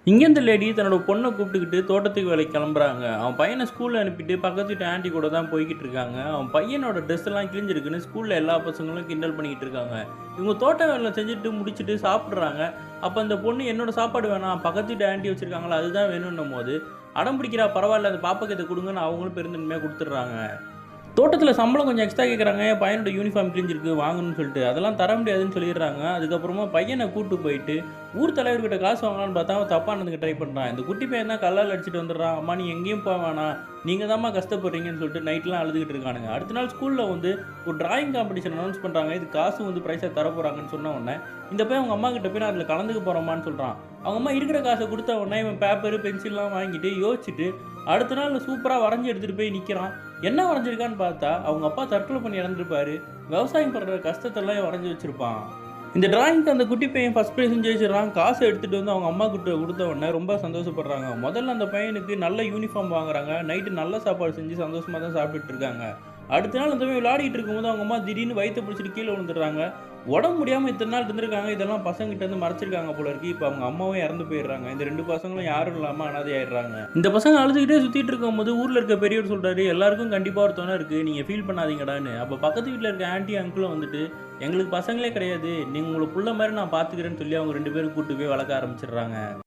இங்கே இந்த லேடி தன்னோட பொண்ணை கூப்பிட்டுக்கிட்டு தோட்டத்துக்கு வேலைக்கு கிளம்புறாங்க. அவன் பையனை ஸ்கூலில் அனுப்பிட்டு பக்கத்து வீட்டு ஆண்டி கூட தான் போய்கிட்டு இருக்காங்க. அவன் பையனோட ட்ரெஸ் எல்லாம் கிழிஞ்சிருக்குன்னு ஸ்கூலில் எல்லா பசங்களும் கிண்டல் பண்ணிக்கிட்டு இருக்காங்க. இவங்க தோட்ட வேலை செஞ்சுட்டு முடிச்சுட்டு சாப்பிட்றாங்க. அப்போ அந்த பொண்ணு என்னோட சாப்பாடு வேணாம், பக்கத்து வீட்டு ஆண்டி வச்சிருக்காங்களா அதுதான் வேணும்னும் போது அடம் பிடிக்கிறா, பரவாயில்ல அந்த பாப்பாக்கு இதை கொடுங்கன்னு அவங்களும் பெருந்தன்மையாக கொடுத்துட்றாங்க. தோட்டத்தில் சம்பளம் கொஞ்சம் எக்ஸ்ட்ரா கேட்குறாங்க, என் பையனோட யூனிஃபார்ம் கிழிஞ்சிருக்கு வாங்கணும்னு சொல்லிட்டு. அதெல்லாம் தர முடியாதுன்னு சொல்லிடுறாங்க. அதுக்கப்புறமா பையனை கூப்பிட்டு போயிட்டு ஊர் தலைவர்கிட்ட காசு வாங்கலான்னு பார்த்தா அவன் தப்பாக நடந்துக்க ட்ரை பண்ணுறான். இந்த குட்டி பையன் தான் கல்லால் அடிச்சுட்டு வந்துடுறான். அம்மா நீ எங்கேயும் போக வேணாம், நீங்கள் தான்மா கஷ்டப்படுறீங்கன்னு சொல்லிட்டு நைட்லாம் அழுதுகிட்டு இருக்கானுங்க. அடுத்த நாள் ஸ்கூலில் வந்து ஒரு டிராயிங் காம்படிஷன் அனௌன்ஸ் பண்ணுறாங்க. இது காசு வந்து ப்ரைஸாக தர போகிறாங்கன்னு சொன்ன உடனே இந்த பையன் அவங்க அம்மா கிட்ட போய் நான் அதில் கலந்துக்க போகிறோமான்னு சொல்கிறான். அவங்க அம்மா இருக்கிற காசை கொடுத்த உடனே இவன் பேப்பரு பென்சில்லாம் வாங்கிட்டு யோசிச்சுட்டு அடுத்த நாள் சூப்பராக வரைஞ்சி எடுத்துகிட்டு போய் நிற்கிறான். என்ன வரைஞ்சிருக்கான்னு பார்த்தா அவங்க அப்பா தற்கொலை பண்ணி இறந்துருப்பாரு. விவசாயம் பண்ணுற கஷ்டத்தெல்லாம் வரைஞ்சி வச்சுருப்பான். இந்த டிராயிங்க்கு அந்த குட்டி பையன் ஃபஸ்ட் ப்ரைஸ் ஜெயிச்சிடறான். காசை எடுத்துகிட்டு வந்து அவங்க அம்மா கிட்ட கொடுத்த உடனே ரொம்ப சந்தோஷப்படுறாங்க. முதல்ல அந்த பையனுக்கு நல்ல யூனிஃபார்ம் வாங்குறாங்க. நைட்டு நல்ல சாப்பாடு செஞ்சு சந்தோஷமாக தான் சாப்பிட்டுட்டு இருக்காங்க. அடுத்த நாள் அந்த பையன் விளையாடிட்டு இருக்கும்போது அவங்க அம்மா திடீர்னு வயிற்ற பிடிச்சிட்டு கீழே விழுந்துடுறாங்க. உடம்பு முடியாமல் இத்தனை நாள் இருந்திருக்காங்க. இதெல்லாம் பசங்கிட்ட இருந்து மறைச்சிருக்காங்க போல இருக்கு. இப்போ அவங்க அம்மாவும் இறந்து போயிடுறாங்க. இந்த 2 பசங்களும் யாரும் இல்லாமல் அனாதை ஆயிடுறாங்க. இந்த பசங்க அழுதுகிட்டே சுற்றிட்டு இருக்கும்போது ஊரில் இருக்க பெரியவர் சொல்கிறாரு, எல்லாருக்கும் கண்டிப்பாக ஒரு துணை இருக்குது, நீங்கள் ஃபீல் பண்ணாதீங்கடான்னு. அப்போ பக்கத்து வீட்டில் இருக்க ஆன்ட்டி அங்கிளும் வந்துட்டு எங்களுக்கு பசங்களே கிடையாது, நீங்கள் உங்களை புள்ள மாதிரி நான் பார்த்துக்கிறேன்னு சொல்லி அவங்க 2 பேரும் கூட்டு போய் வளர்க்க ஆரம்பிச்சிடுறாங்க.